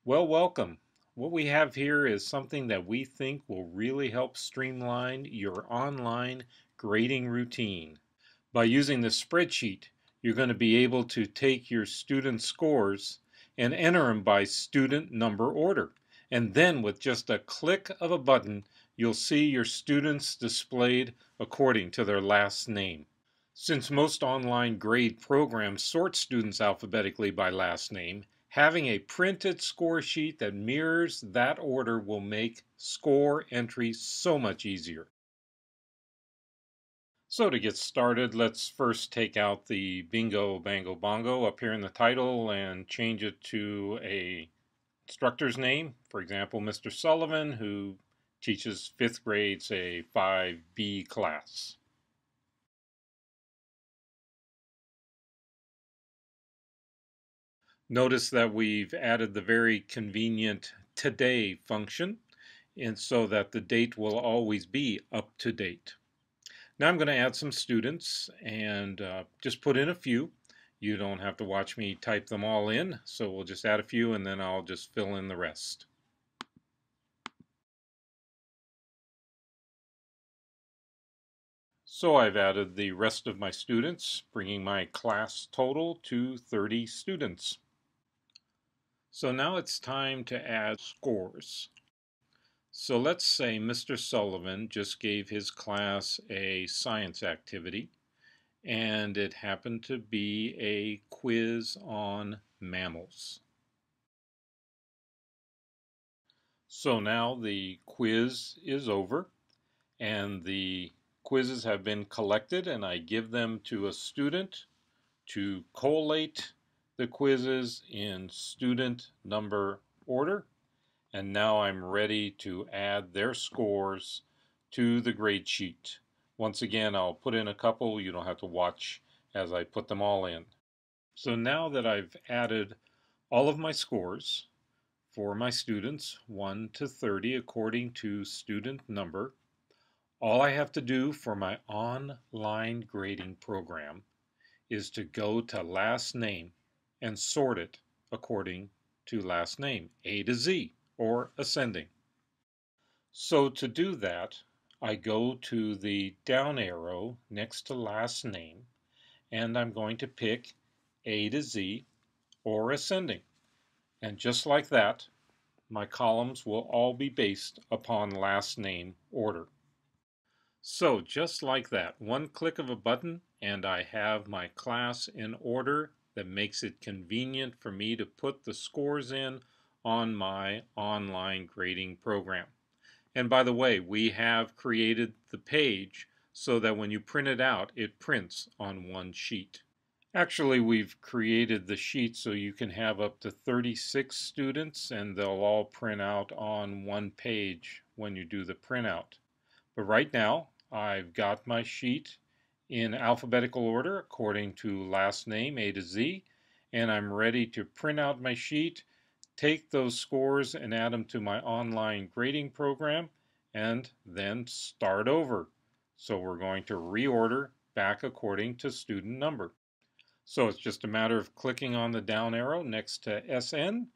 Well, welcome. What we have here is something that we think will really help streamline your online grading routine. By using the spreadsheet, you're going to be able to take your student scores and enter them by student number order. And then with just a click of a button, you'll see your students displayed according to their last name. Since most online grade programs sort students alphabetically by last name, having a printed score sheet that mirrors that order will make score entry so much easier. So to get started, let's first take out the bingo, bango, bongo up here in the title and change it to a instructor's name. For example, Mr. Sullivan, who teaches 5th grade, say 5B class. Notice that we've added the very convenient today function, and so that the date will always be up to date. Now I'm going to add some students and just put in a few. You don't have to watch me type them all in, so we'll just add a few and then I'll just fill in the rest. So I've added the rest of my students, bringing my class total to 30 students. So now it's time to add scores. So let's say Mr. Sullivan just gave his class a science activity, and it happened to be a quiz on mammals. So now the quiz is over, and the quizzes have been collected, and I give them to a student to collate the quizzes in student number order. And now I'm ready to add their scores to the grade sheet. Once again, I'll put in a couple. You don't have to watch as I put them all in. So now that I've added all of my scores for my students, 1 to 30 according to student number, all I have to do for my online grading program is to go to last name and sort it according to last name, A to Z, or ascending. So to do that, I go to the down arrow next to last name, and I'm going to pick A to Z or ascending. And just like that, my columns will all be based upon last name order. So just like that, one click of a button and I have my class in order that makes it convenient for me to put the scores in on my online grading program. And by the way, we have created the page so that when you print it out, it prints on one sheet. Actually, we've created the sheet so you can have up to 36 students and they'll all print out on one page when you do the printout. But right now, I've got my sheet in alphabetical order according to last name A to Z, and I'm ready to print out my sheet, take those scores and add them to my online grading program, and then start over. So we're going to reorder back according to student number. So it's just a matter of clicking on the down arrow next to SN,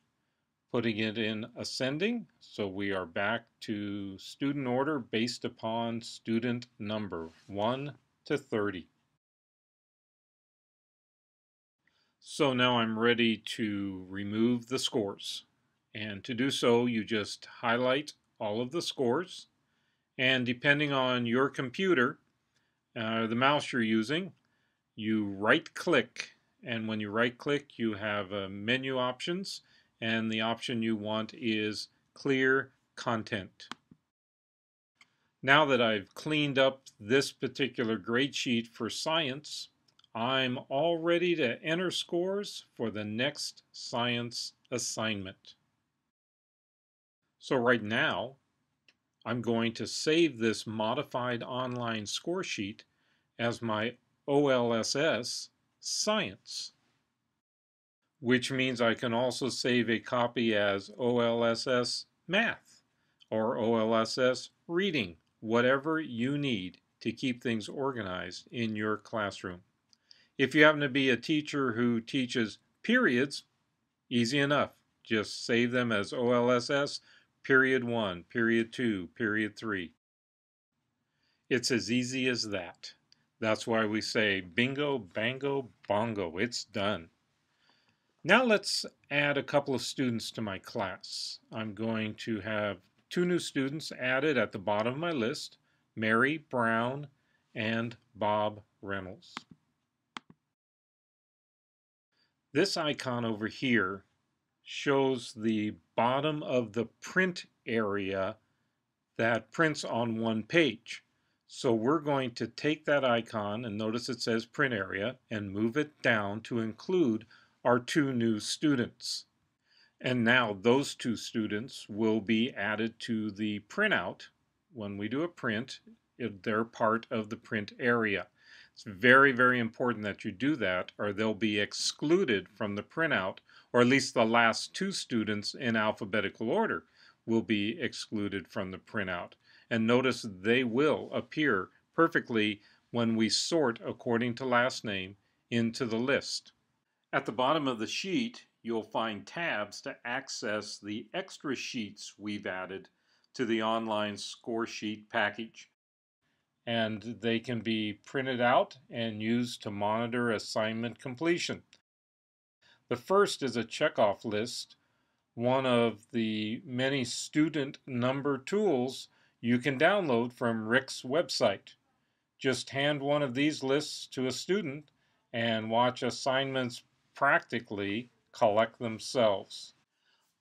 putting it in ascending, so we are back to student order based upon student number 1 to 30. So now I'm ready to remove the scores. And to do so, you just highlight all of the scores, and depending on your computer, the mouse you're using, you right click, and when you right click you have menu options, and the option you want is clear content. Now that I've cleaned up this particular grade sheet for science, I'm all ready to enter scores for the next science assignment. So right now I'm going to save this modified online score sheet as my OLSS Science, which means I can also save a copy as OLSS Math or OLSS Reading, whatever you need to keep things organized in your classroom. If you happen to be a teacher who teaches periods, easy enough. Just save them as OLSS, period 1, period 2, period 3. It's as easy as that. That's why we say bingo, bango, bongo. It's done. Now let's add a couple of students to my class. I'm going to have 2 new students added at the bottom of my list, Mary Brown and Bob Reynolds. This icon over here shows the bottom of the print area that prints on one page. So we're going to take that icon, and notice it says print area, and move it down to include our 2 new students. And now those 2 students will be added to the printout. When we do a print, they're part of the print area. It's very, very important that you do that, or they'll be excluded from the printout, or at least the last 2 students in alphabetical order will be excluded from the printout. And notice they will appear perfectly when we sort according to last name into the list. At the bottom of the sheet, you'll find tabs to access the extra sheets we've added to the online score sheet package. And they can be printed out and used to monitor assignment completion. The first is a checkoff list, one of the many student number tools you can download from Rick's website. Just hand one of these lists to a student and watch assignments practically collect themselves.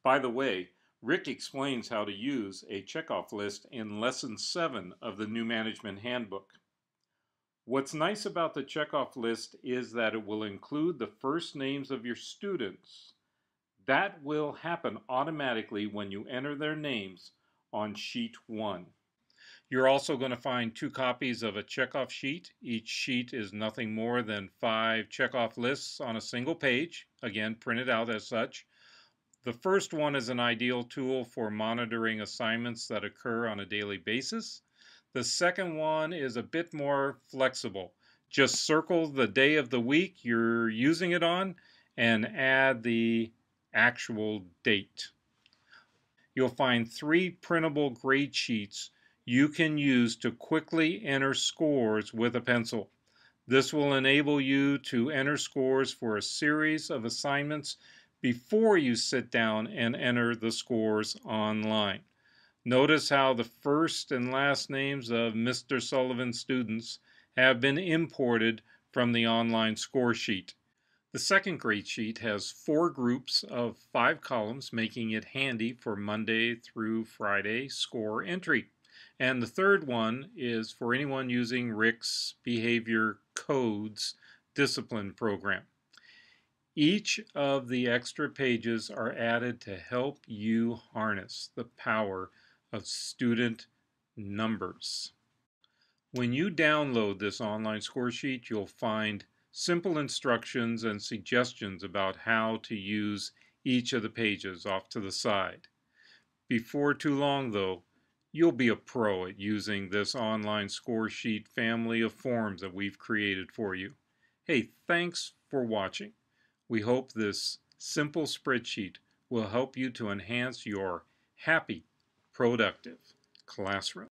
By the way, Rick explains how to use a checkoff list in Lesson 7 of the New Management Handbook. What's nice about the checkoff list is that it will include the first names of your students. That will happen automatically when you enter their names on sheet 1. You're also going to find 2 copies of a checkoff sheet. Each sheet is nothing more than 5 checkoff lists on a single page, again printed out as such. The first one is an ideal tool for monitoring assignments that occur on a daily basis. The second one is a bit more flexible. Just circle the day of the week you're using it on and add the actual date. You'll find 3 printable grade sheets you can use to quickly enter scores with a pencil. This will enable you to enter scores for a series of assignments before you sit down and enter the scores online. Notice how the first and last names of Mr. Sullivan's students have been imported from the online score sheet. The second grade sheet has 4 groups of 5 columns, making it handy for Monday through Friday score entry. And the third one is for anyone using Rick's Behavior Codes discipline program. Each of the extra pages are added to help you harness the power of student numbers. When you download this online score sheet, you'll find simple instructions and suggestions about how to use each of the pages off to the side. Before too long, though, you'll be a pro at using this online score sheet family of forms that we've created for you. Hey, thanks for watching. We hope this simple spreadsheet will help you to enhance your happy, productive classroom.